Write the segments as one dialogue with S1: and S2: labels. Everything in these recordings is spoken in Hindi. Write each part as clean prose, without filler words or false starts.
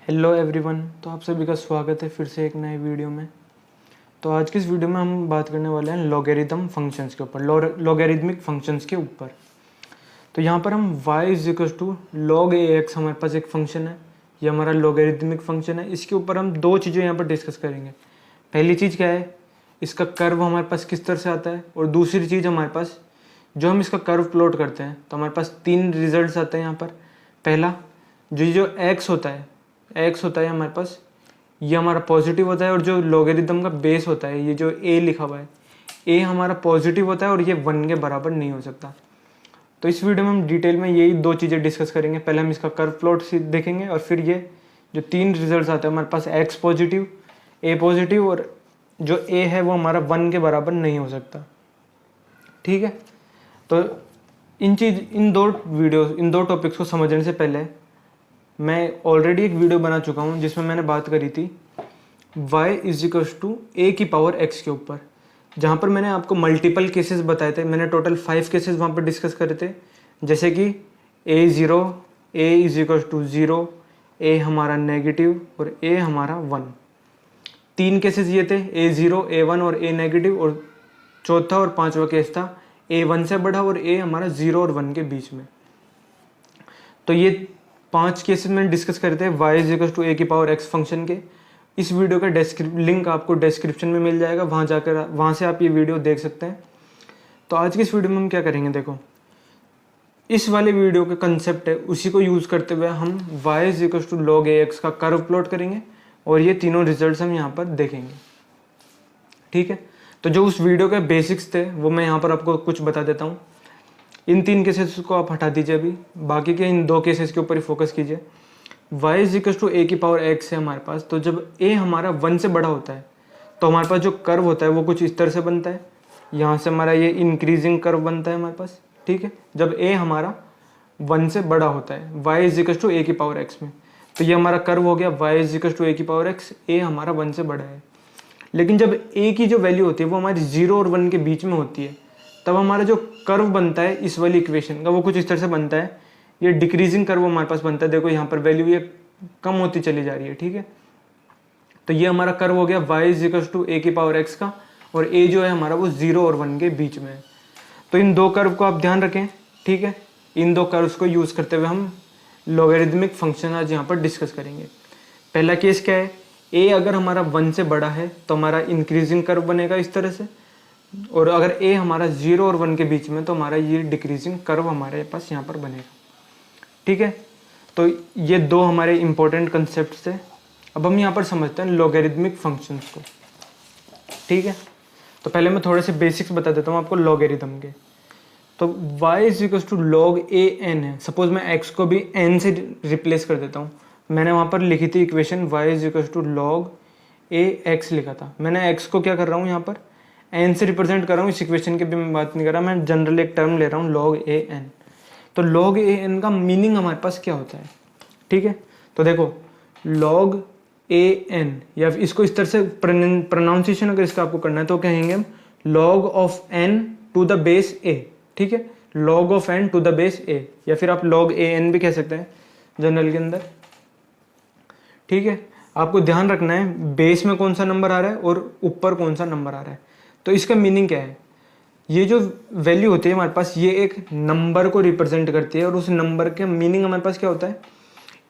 S1: Hello everyone. तो आप सभी का स्वागत है फिर से एक नए वीडियो में। तो आज की इस वीडियो में हम बात करने वाले हैं लॉगरिथम फंक्शंस के ऊपर, लॉगरिथमिक फंक्शंस के ऊपर। तो यहाँ पर हम y is equal to log a x हमारे पास एक फंक्शन है, ये हमारा लॉगरिथमिक फंक्शन है। इसके ऊपर हम दो चीज़ें यहाँ पर डिस्कस करेंगे। पहली चीज़ क्या है, इसका कर्व हमारे पास किस तरह से आता है, और दूसरी चीज़ हमारे पास जो हम इसका कर्व प्लॉट करते हैं तो हमारे पास तीन रिजल्ट्स आते हैं यहाँ पर। पहला जो x होता है हमारे पास, ये हमारा पॉजिटिव होता है, और जो लॉगरिथम का बेस होता है, ये जो a लिखा हुआ है, a हमारा पॉजिटिव होता है और ये 1 के बराबर नहीं हो सकता। तो इस वीडियो में हम डिटेल में यही दो चीज़ें डिस्कस करेंगे। पहले हम इसका कर्व प्लॉट देखेंगे, और फिर ये जो तीन रिजल्ट्स आते हैं हमारे पास, x पॉजिटिव, a पॉजिटिव, और जो a है वो हमारा 1 के बराबर नहीं हो सकता। ठीक है, तो इन दो टॉपिक्स को समझने से पहले मैं ऑलरेडी एक वीडियो बना चुका हूँ जिसमें मैंने बात करी थी y is equal to a की पावर x के ऊपर, जहाँ पर मैंने आपको मल्टीपल केसेस बताए थे। मैंने टोटल 5 केसेस वहाँ पर डिस्कस करे थे, जैसे कि a0, a is equal to 0, a हमारा नेगेटिव और a हमारा 1। 3 केसेस ये थे, a0, a1 और a नेगेटिव, और चौथा और पांचवा केस था a 1 से बड़ा और a हमारा 0 और 1 के बीच में। तो ये 5 केसेस मैंने डिस्कस करे थे y is equal to a की पावर x फंक्शन के। इस वीडियो का लिंक आपको डिस्क्रिप्शन में मिल जाएगा, वहाँ से आप ये वीडियो देख सकते हैं। तो आज की इस वीडियो में हम क्या करेंगे, देखो इस वाले वीडियो का कंसेप्ट है, उसी को यूज़ करते हुए हम y is equal to log a x का कर्व प्लॉट करेंगे, और ये तीनों रिजल्ट्स हम यहाँ पर देखेंगे। ठीक है, तो जो उस वीडियो के बेसिक्स थे वो मैं यहाँ पर आपको कुछ बता देता हूँ। इन 3 केसेस को आप हटा दीजिए अभी, बाकी के इन 2 केसेस के ऊपर ही फोकस कीजिए। y is equal to a की पावर x है हमारे पास, तो जब a हमारा 1 से बड़ा होता है तो हमारे पास जो कर्व होता है वो कुछ इस तरह से बनता है। यहाँ से हमारा ये इंक्रीजिंग कर्व बनता है हमारे पास। ठीक है, जब a हमारा 1 से बड़ा होता है y is equal to a की पावर x में, तो ये हमारा कर्व हो गया y is equal to a की पावर x, a हमारा 1 से बड़ा है। लेकिन जब a की जो वैल्यू होती है वो हमारी 0 और 1 के बीच में होती है, तब हमारा जो कर्व बनता है इस वाली इक्वेशन का वो कुछ इस तरह से बनता है। ये डिक्रीजिंग कर्व हमारे पास बनता है, देखो यहाँ पर वैल्यू ये कम होती चली जा रही है। ठीक है, तो ये हमारा कर्व हो गया y is equal to a की पावर x का, और a जो है हमारा वो 0 और 1 के बीच में है। तो इन दो कर्व को आप ध्यान रखें। ठीक है, इन दो कर्व्स को यूज़ करते हुए हम लॉगरिथमिक फंक्शन आज यहाँ पर डिस्कस करेंगे। पहला केस क्या है, a अगर हमारा 1 से बड़ा है तो हमारा इंक्रीजिंग कर्व बनेगा इस तरह से, और अगर a हमारा 0 और 1 के बीच में तो हमारा ये डिक्रीजिंग कर्व हमारे पास यहाँ पर बनेगा। ठीक है, तो ये दो हमारे इंपॉर्टेंट कंसेप्ट थे। अब हम यहाँ पर समझते हैं लॉगरिथमिक फंक्शंस को। ठीक है, तो पहले मैं थोड़े से बेसिक्स बता देता हूँ आपको लॉगरिथम के। तो y is equal to log a n है। सपोज मैं x को भी n से रिप्लेस कर देता हूँ। मैंने वहाँ पर लिखी थी equation y is equal to log a x लिखा था। मैंने x को क्या कर रहा हूँ, यहाँ पर n से रिप्रेजेंट कर रहा हूँ। इस इक्वेशन की भी मैं बात नहीं कर रहा, मैं जनरल एक टर्म ले रहा हूँ लॉग ए एन। तो लॉग ए एन का मीनिंग हमारे पास क्या होता है। ठीक है, तो देखो लॉग ए एन, या इसको इस तरह से प्रोनाउंसिएशन अगर इसका आपको करना है तो कहेंगे हम log of n to the base a. ठीक है, log of n to the base a, या फिर आप लॉग ए एन भी कह सकते हैं जनरल के अंदर। ठीक है, आपको ध्यान रखना है बेस में कौन सा नंबर आ रहा है और ऊपर कौन सा नंबर आ रहा है। तो इसका मीनिंग क्या है, ये जो वैल्यू होती है हमारे पास ये एक नंबर को रिप्रेजेंट करती है, और उस नंबर के मीनिंग हमारे पास क्या होता है,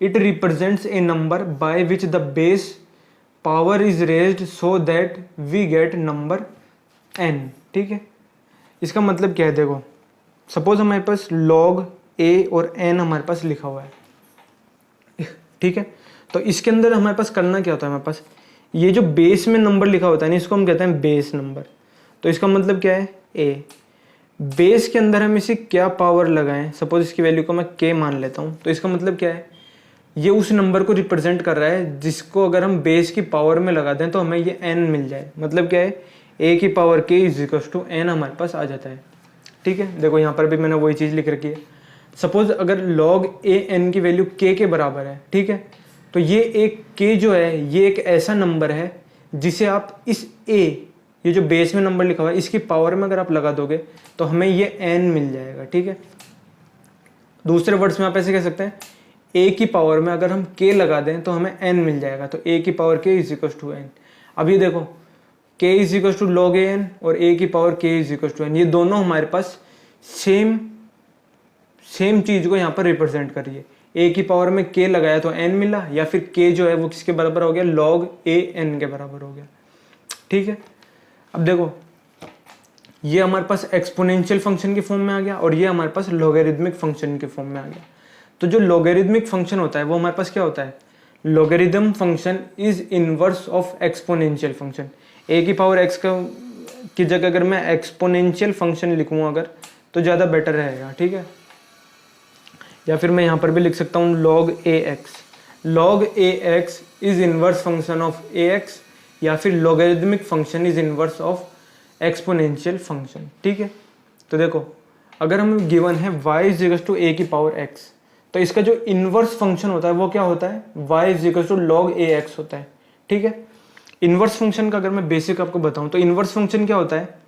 S1: it represents a number by which the base power is raised so that we get number n. ठीक है, इसका मतलब क्या है, देखो सपोज हमारे पास लॉग ए और एन हमारे पास लिखा हुआ है। ठीक है, तो इसके अंदर हमारे पास करना क्या होता है, हमारे पास ये जो बेस में नंबर लिखा होता है ना, इसको हम कहते हैं बेस नंबर। तो इसका मतलब क्या है, ए बेस के अंदर हम इसे क्या पावर लगाएं, सपोज इसकी वैल्यू को मैं के मान लेता हूं, तो इसका मतलब क्या है, ये उस नंबर को रिप्रेजेंट कर रहा है जिसको अगर हम बेस की पावर में लगा दें तो हमें ये एन मिल जाए। मतलब क्या है, ए की पावर के इज इक्वल टू एन हमारे पास आ जाता है। ठीक है, देखो यहाँ पर भी मैंने वही चीज़ लिख रखी है। सपोज अगर लॉग ए एन की वैल्यू के बराबर है, ठीक है, तो ये एक के जो है ये एक ऐसा नंबर है जिसे आप इस ए, ये जो बेस में नंबर लिखा हुआ है, इसकी पावर में अगर आप लगा दोगे तो हमें ये एन मिल जाएगा। ठीक है, दूसरे वर्ड्स में आप ऐसे कह सकते हैं a की पावर में अगर हम k लगा दें तो हमें n मिल जाएगा, तो a की power k is equal to n। अब ये देखो k is equal to log a n और a की power k is equal to n, ये दोनों हमारे पास सेम चीज को यहाँ पर रिप्रेजेंट कर रही है। a की पावर में k लगाया तो n मिला, या फिर k जो है वो किसके बराबर हो गया, लॉग ए एन के बराबर हो गया। ठीक है, अब देखो ये हमारे पास एक्सपोनेंशियल फंक्शन के फॉर्म में आ गया और ये हमारे पास लॉगरिदमिक फंक्शन के फॉर्म में आ गया। तो जो लॉगरिदमिक फंक्शन होता है वो हमारे पास क्या होता है, logarithm function is inverse of exponential function. a की पावर x की जगह अगर मैं एक्सपोनेंशियल फंक्शन लिखूँ अगर, तो ज़्यादा बेटर रहेगा। ठीक है, या फिर मैं यहाँ पर भी लिख सकता हूँ log ax। log ax is inverse function of ax, या फिर logarithmic function is inverse of exponential function. ठीक है, तो देखो अगर हम गिवन है y is equal to a की पावर x, तो इसका जो इनवर्स फंक्शन होता है वो क्या होता है, y is equal to log ax होता है। ठीक है, इनवर्स फंक्शन का अगर मैं बेसिक आपको बताऊं तो इनवर्स फंक्शन क्या होता है,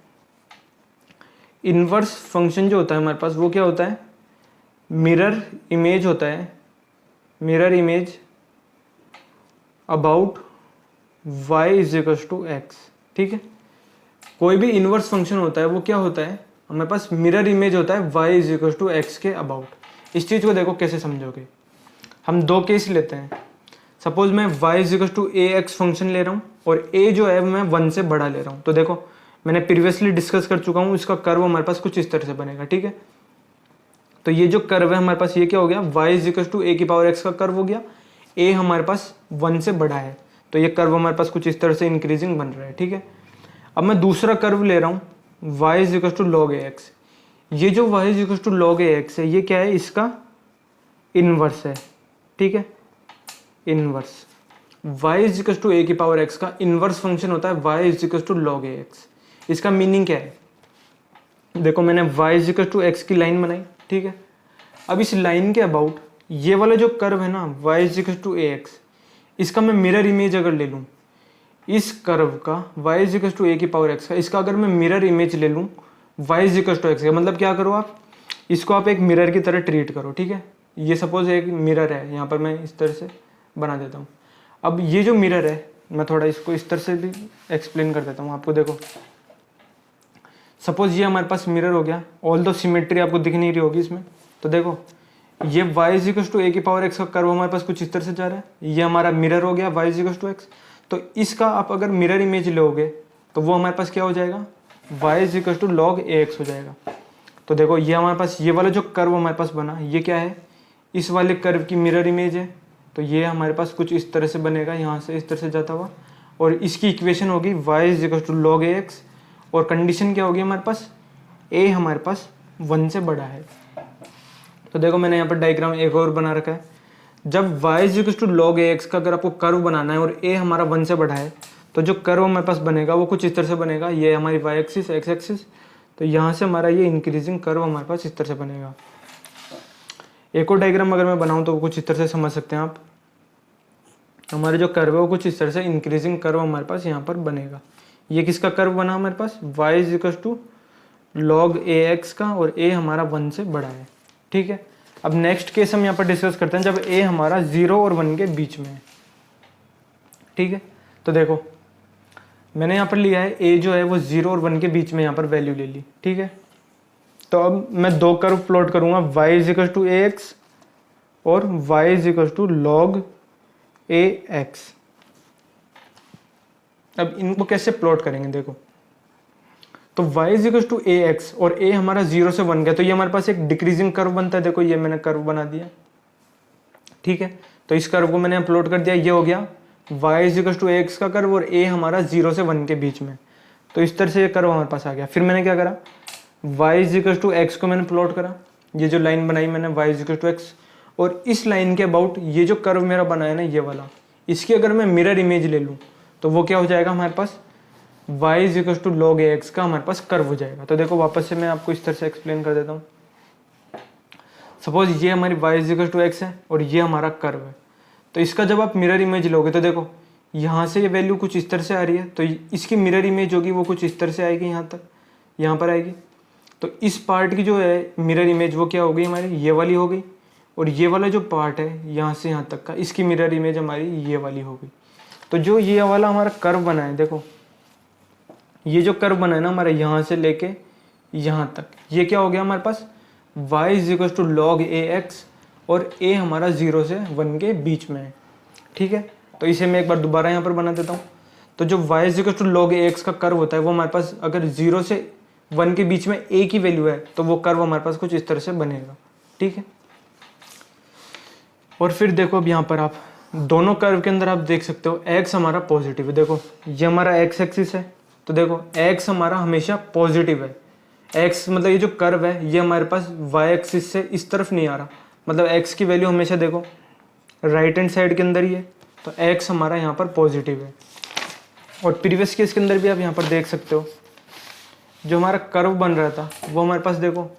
S1: इनवर्स फंक्शन जो होता है हमारे पास वो क्या होता है, मिरर इमेज होता है, mirror image about y is equal to x। ठीक है, कोई भी इनवर्स फंक्शन होता है वो क्या होता है, हमारे पास मिरर इमेज होता है y is equal to x के अबाउट। इस चीज़ को देखो कैसे समझोगे, हम दो केस लेते हैं। सपोज मैं y is equal to a x function ले रहा हूँ और a जो है मैं 1 से बड़ा ले रहा हूँ। तो देखो मैंने प्रीवियसली डिस्कस कर चुका हूँ, इसका कर्व हमारे पास कुछ इस तरह से बनेगा। ठीक है, तो ये जो कर्व है हमारे पास ये क्या हो गया, y is equal to a की पावर x का कर्व हो गया। a हमारे पास 1 से बड़ा है तो ये कर्व हमारे पास कुछ इस तरह से इंक्रीजिंग बन रहा है। ठीक है, अब मैं दूसरा कर्व ले रहा हूँ y is equal to log a x. ये जो y is equal to log a x है ये क्या है, इसका इनवर्स है। ठीक है, inverse y is equal to a की पावर x का इनवर्स फंक्शन होता है y is equal to log a x. इसका मीनिंग क्या है, देखो मैंने y is equal to x की लाइन बनाई। ठीक है, अब इस लाइन के अबाउट ये वाला जो कर्व है ना y is equal to a x, इसका मैं मिरर इमेज अगर ले लूँ इस कर्व का y is equal to a की पावर x का, इसका अगर मैं मिरर इमेज ले लूँ y is equal to x का, मतलब क्या करो आप इसको आप एक मिरर की तरह ट्रीट करो। ठीक है, ये सपोज एक मिरर है, यहाँ पर मैं इस तरह से बना देता हूँ। अब ये जो मिरर है मैं थोड़ा इसको इस तरह से भी एक्सप्लेन कर देता हूँ आपको। देखो सपोज ये हमारे पास मिरर हो गया, ऑल दो सिमेट्री आपको दिख नहीं रही होगी इसमें। तो देखो ये y is equal to a की पावर x का कर्व हमारे पास कुछ इस तरह से जा रहा है, ये हमारा मिरर हो गया y is equal to x. तो इसका आप अगर मिरर इमेज लोगे तो वो हमारे पास क्या हो जाएगा, y is equal to log a x हो जाएगा। तो देखो ये हमारे पास ये वाला जो कर्व हमारे पास बना ये क्या है, इस वाले कर्व की मिरर इमेज है। तो ये हमारे पास कुछ इस तरह से बनेगा, यहाँ से इस तरह से जाता हुआ, और इसकी इक्वेशन होगी y is equal to log a x, और कंडीशन क्या होगी हमारे पास, a हमारे पास 1 से बड़ा है। तो देखो मैंने यहाँ पर डायग्राम एक और बना रखा है, जब y is equal to log a x का अगर आपको कर्व बनाना है और a हमारा 1 से बड़ा है तो जो कर्व हमारे पास बनेगा वो कुछ इस तरह से बनेगा। ये हमारी y एक्सिस x एक्सिस, तो यहाँ से हमारा ये इंक्रीजिंग कर्व हमारे पास इस तरह से बनेगा। एक और डायग्राम अगर मैं बनाऊँ तो वो कुछ इस तरह से समझ सकते हैं आप, हमारे जो कर्व है वो कुछ इस तरह से इंक्रीजिंग कर्व हमारे पास यहाँ पर बनेगा। ये किसका कर्व बना हमारे पास, y is equal to log a x का, और a हमारा 1 से बड़ा है। ठीक है, अब नेक्स्ट केस हम यहाँ पर डिस्कस करते हैं जब a हमारा 0 और 1 के बीच में है। ठीक है, तो देखो मैंने यहाँ पर लिया है a जो है वो 0 और 1 के बीच में यहाँ पर वैल्यू ले ली। ठीक है, तो अब मैं दो कर्व प्लॉट करूँगा, y is equal to a x और y is equal to log a x. अब इनको कैसे प्लॉट करेंगे, देखो तो y is equal to a x और a हमारा 0 से 1 गया, तो ये हमारे पास एक डिक्रीजिंग कर्व बनता है। देखो ये मैंने कर्व बना दिया। ठीक है, तो इस कर्व को मैंने प्लॉट कर दिया, ये हो गया y is equal to a x का कर्व और a हमारा 0 से 1 के बीच में। तो इस तरह से ये कर्व हमारे पास आ गया। फिर मैंने क्या करा, y is equal to x को मैंने प्लॉट करा, ये जो लाइन बनाई मैंने y is equal to x, और इस लाइन के अबाउट ये जो कर्व मेरा बना है ना ये वाला, इसकी अगर मैं मिरर इमेज ले लूँ तो वो क्या हो जाएगा हमारे पास, y is equal to log a x का हमारे पास कर्व हो जाएगा। तो देखो वापस से मैं आपको इस तरह से एक्सप्लेन कर देता हूँ। सपोज ये हमारी y is equal to x है और ये हमारा कर्व है, तो इसका जब आप मिरर इमेज लोगे तो देखो यहाँ से ये वैल्यू कुछ इस तरह से आ रही है, तो इसकी मिरर इमेज होगी वो कुछ इस तरह से आएगी, यहाँ तक यहाँ पर आएगी। तो इस पार्ट की जो है मिरर इमेज वो क्या होगी हमारी, ये वाली हो गई, और ये वाला जो पार्ट है यहाँ से यहाँ तक का, इसकी मिरर इमेज हमारी ये वाली होगी। तो जो ये वाला हमारा कर्व बना है, देखो ये जो कर्व बना है ना हमारा यहाँ से लेके यहाँ तक, ये क्या हो गया हमारे पास y is equal to log a x, और a हमारा 0 से 1 के बीच में है। ठीक है, तो इसे मैं एक बार दोबारा यहाँ पर बना देता हूँ। तो जो y is equal to log a x का कर्व होता है वो हमारे पास अगर 0 से 1 के बीच में a की वैल्यू है तो वो कर्व हमारे पास कुछ इस तरह से बनेगा। ठीक है, और फिर देखो अब यहाँ पर आप दोनों कर्व के अंदर आप देख सकते हो x हमारा पॉजिटिव है। देखो ये हमारा x एक्सिस है, तो देखो x हमारा हमेशा पॉजिटिव है। x मतलब ये जो कर्व है ये हमारे पास y एक्सिस से इस तरफ नहीं आ रहा, मतलब x की वैल्यू हमेशा देखो राइट हैंड साइड के अंदर ही है, तो x हमारा यहाँ पर पॉजिटिव है। और प्रीवियस केस के अंदर भी आप यहाँ पर देख सकते हो जो हमारा कर्व बन रहा था वो हमारे पास देखो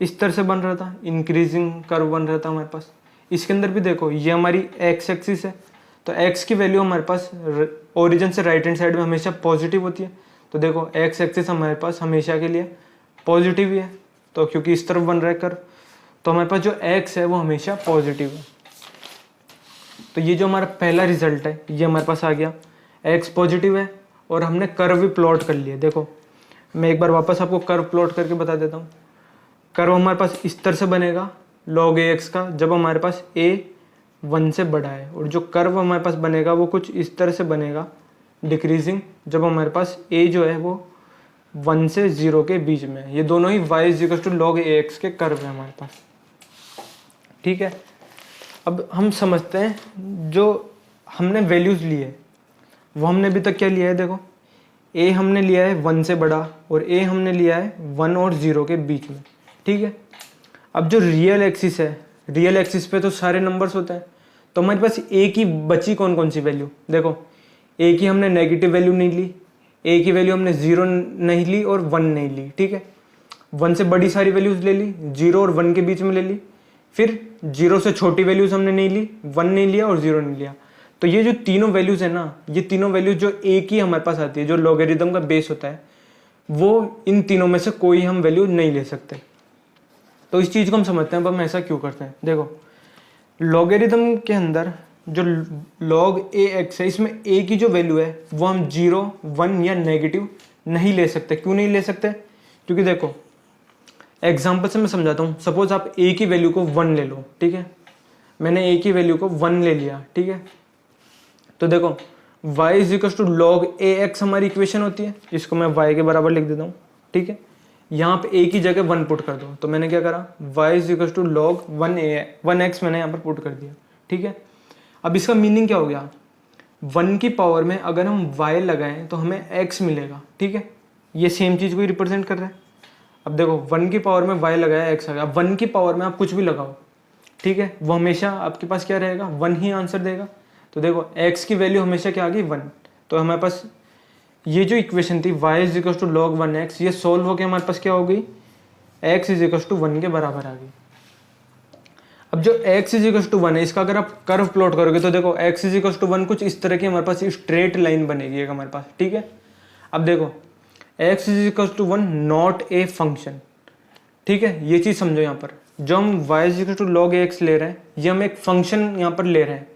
S1: इस तरह से बन रहा था, इंक्रीजिंग कर्व बन रहा था हमारे पास। इसके अंदर भी देखो ये हमारी x एक्सिस है, तो x की वैल्यू हमारे पास ओरिजिन से राइट हैंड साइड में हमेशा पॉजिटिव होती है। तो देखो x एक्सिस हमारे पास हमेशा के लिए पॉजिटिव ही है, तो क्योंकि इस तरफ बन रहा है कर्व, तो हमारे पास जो x है वो हमेशा पॉजिटिव है। तो ये जो हमारा पहला रिजल्ट है ये हमारे पास आ गया, x पॉजिटिव है और हमने कर्व भी प्लॉट कर लिया। देखो मैं एक बार वापस आपको कर्व प्लॉट करके बता देता हूँ। कर्व हमारे पास इस तरह से बनेगा log ax का, जब हमारे पास a 1 से बड़ा है, और जो कर्व हमारे पास बनेगा वो कुछ इस तरह से बनेगा डिक्रीजिंग, जब हमारे पास a जो है वो 1 से 0 के बीच में है। ये दोनों ही y is equal to log ax के कर्व है हमारे पास। ठीक है, अब हम समझते हैं जो हमने वैल्यूज ली है वो हमने अभी तक क्या लिया है। देखो a हमने लिया है 1 से बड़ा और a हमने लिया है 1 और 0 के बीच में। ठीक है, अब जो रियल एक्सिस है, रियल एक्सिस पे तो सारे नंबर्स होते हैं, तो हमारे पास a की बची कौन कौन सी वैल्यू। देखो a की हमने नेगेटिव वैल्यू नहीं ली, a की वैल्यू हमने 0 नहीं ली और 1 नहीं ली। ठीक है, 1 से बड़ी सारी वैल्यूज ले ली, 0 और 1 के बीच में ले ली, फिर 0 से छोटी वैल्यूज हमने नहीं ली, 1 नहीं लिया और 0 नहीं लिया। तो ये जो तीनों वैल्यूज है ना, ये तीनों वैल्यूज जो a की हमारे पास आती है, जो लॉगरिथम का बेस होता है, वो इन तीनों में से कोई हम वैल्यू नहीं ले सकते। तो इस चीज़ को हम समझते हैं अब हम ऐसा क्यों करते हैं। देखो लॉगरिथम के अंदर जो log ax है, इसमें a की जो वैल्यू है वो हम 0, 1 या नेगेटिव नहीं ले सकते। क्यों नहीं ले सकते, क्योंकि देखो एग्जाम्पल से मैं समझाता हूँ। सपोज आप a की वैल्यू को 1 ले लो। ठीक है, मैंने a की वैल्यू को 1 ले लिया। ठीक है, तो देखो y is equal to log ax हमारी इक्वेशन होती है, इसको मैं y के बराबर लिख देता हूँ। ठीक है, यहाँ पे a की जगह 1 पुट कर दो, तो मैंने क्या करा y is equal to log 1x मैंने यहाँ पर पुट कर दिया। ठीक है, अब इसका मीनिंग क्या हो गया, 1 की पावर में अगर हम y लगाएं तो हमें x मिलेगा। ठीक है, ये सेम चीज़ को ही रिप्रेजेंट कर रहा है। अब देखो 1 की पावर में y लगाया x आ गया। 1 की पावर में आप कुछ भी लगाओ, ठीक है, वो हमेशा आपके पास क्या रहेगा, 1 ही आंसर देगा। तो देखो x की वैल्यू हमेशा क्या आ गई 1, तो हमारे पास ये जो इक्वेशन थी y is equal to log 1x, ये सोल्व होकर हमारे पास क्या हो गई, x इज इक्वल टू 1 के बराबर आ गई। अब जो x इज इक्वल टू 1 है, इसका अगर आप कर्व प्लॉट करोगे तो देखो x इज इक्वल टू 1 कुछ इस तरह की हमारे पास स्ट्रेट लाइन बनेगी एक हमारे पास। ठीक है, अब देखो x is equal to 1 not a function. ठीक है, ये चीज़ समझो। यहाँ पर जो हम y is equal to log ax ले रहे हैं, ये हम एक फंक्शन यहाँ पर ले रहे हैं,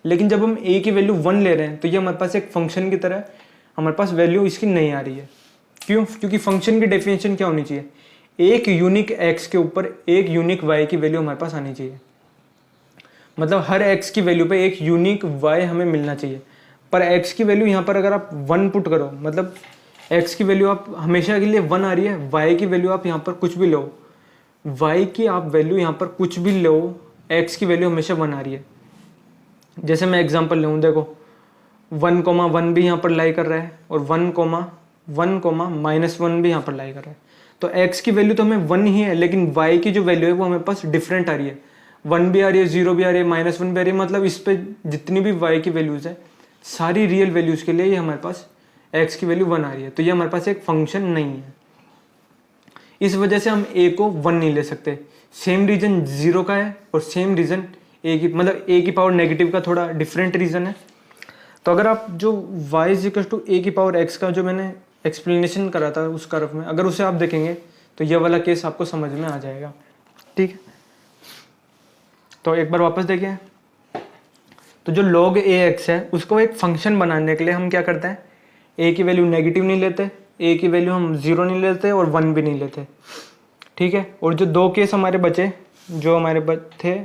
S1: लेकिन जब हम a की वैल्यू 1 ले रहे हैं तो ये हमारे पास एक फंक्शन की तरह हमारे पास वैल्यू इसकी नहीं आ रही है। क्यों, क्योंकि फंक्शन की डेफिनेशन क्या होनी चाहिए, एक यूनिक x के ऊपर एक यूनिक y की वैल्यू हमारे पास आनी चाहिए। मतलब हर x की वैल्यू पे एक यूनिक y हमें मिलना चाहिए। पर x की वैल्यू यहाँ पर अगर आप 1 पुट करो, मतलब x की वैल्यू आप हमेशा के लिए 1 आ रही है, y की वैल्यू आप यहाँ पर कुछ भी लो, y की आप वैल्यू यहाँ पर कुछ भी लो, x की वैल्यू हमेशा 1 आ रही है। जैसे मैं एग्जांपल लूँ, देखो 1,1 भी यहाँ पर लाई कर रहा है और 1,1,-1 भी यहाँ पर लाई कर रहा है। तो x की वैल्यू तो हमें 1 ही है, लेकिन y की जो वैल्यू है वो हमें पास डिफरेंट आ रही है, 1 भी आ रही है, 0 भी आ रही है, -1 भी आ रही है। मतलब इस पे जितनी भी y की वैल्यूज़ है, सारी रियल वैल्यूज़ के लिए ये हमारे पास x की वैल्यू 1 आ रही है। तो ये हमारे पास एक फंक्शन नहीं है, इस वजह से हम a को 1 नहीं ले सकते। सेम रीजन 0 का है और सेम रीजन a की, मतलब a की पावर नेगेटिव का थोड़ा डिफरेंट रीजन है। तो अगर आप जो y is equal to a की पावर x का जो मैंने एक्सप्लेनेशन करा था उस कर्व में, अगर उसे आप देखेंगे तो ये वाला केस आपको समझ में आ जाएगा। ठीक है, तो एक बार वापस देखें, तो जो log ax है उसको एक फंक्शन बनाने के लिए हम क्या करते हैं, a की वैल्यू नेगेटिव नहीं लेते, a की वैल्यू हम 0 नहीं लेते और 1 भी नहीं लेते, ठीक है। और जो दो केस हमारे बचे, जो हमारे थे,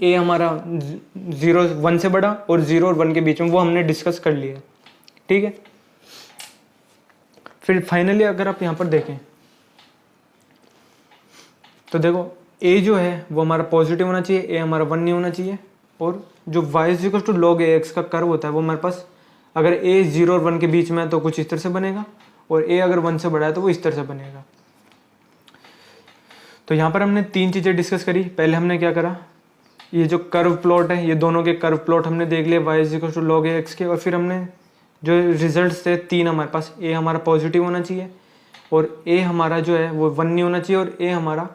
S1: a हमारा 0 1 से बड़ा और 0 और 1 के बीच में, वो हमने डिस्कस कर लिया, ठीक है। फिर फाइनली अगर आप यहाँ पर देखें तो देखो a जो है वो हमारा पॉजिटिव होना चाहिए, a हमारा 1 नहीं होना चाहिए। और जो y equal to log ax का कर्व होता है वो हमारे पास अगर a 0 और 1 के बीच में है तो कुछ इस तरह से बनेगा, और a अगर 1 से बड़ा है तो वो इस तरह से बनेगा। तो यहाँ पर हमने 3 चीज़ें डिस्कस करी। पहले हमने क्या करा, ये जो कर्व प्लॉट है, ये दोनों के कर्व प्लॉट हमने देख लिए y equal to log ax के। और फिर हमने जो रिजल्ट्स थे 3 हमारे पास, a हमारा पॉजिटिव होना चाहिए और a हमारा जो है वो 1 नहीं होना चाहिए, और a हमारा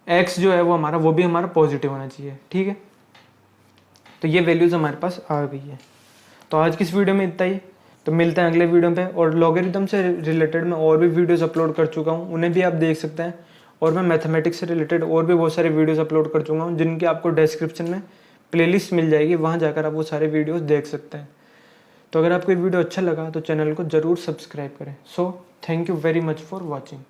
S1: x जो है वो हमारा, वो भी हमारा पॉजिटिव होना चाहिए, ठीक है। तो ये वैल्यूज़ हमारे पास आ गई है। तो आज की इस वीडियो में इतना ही, तो मिलते हैं अगले वीडियो पे। और लॉगरिथम से रिलेटेड मैं और भी वीडियोस अपलोड कर चुका हूँ, उन्हें भी आप देख सकते हैं। और मैं मैथमेटिक्स से रिलेटेड और भी बहुत सारे वीडियोस अपलोड कर चुका हूँ, जिनकी आपको डिस्क्रिप्शन में प्लेलिस्ट मिल जाएगी, वहाँ जाकर आप वो सारे वीडियोस देख सकते हैं। तो अगर आपको ये वीडियो अच्छा लगा तो चैनल को ज़रूर सब्सक्राइब करें। So thank you very much for watching.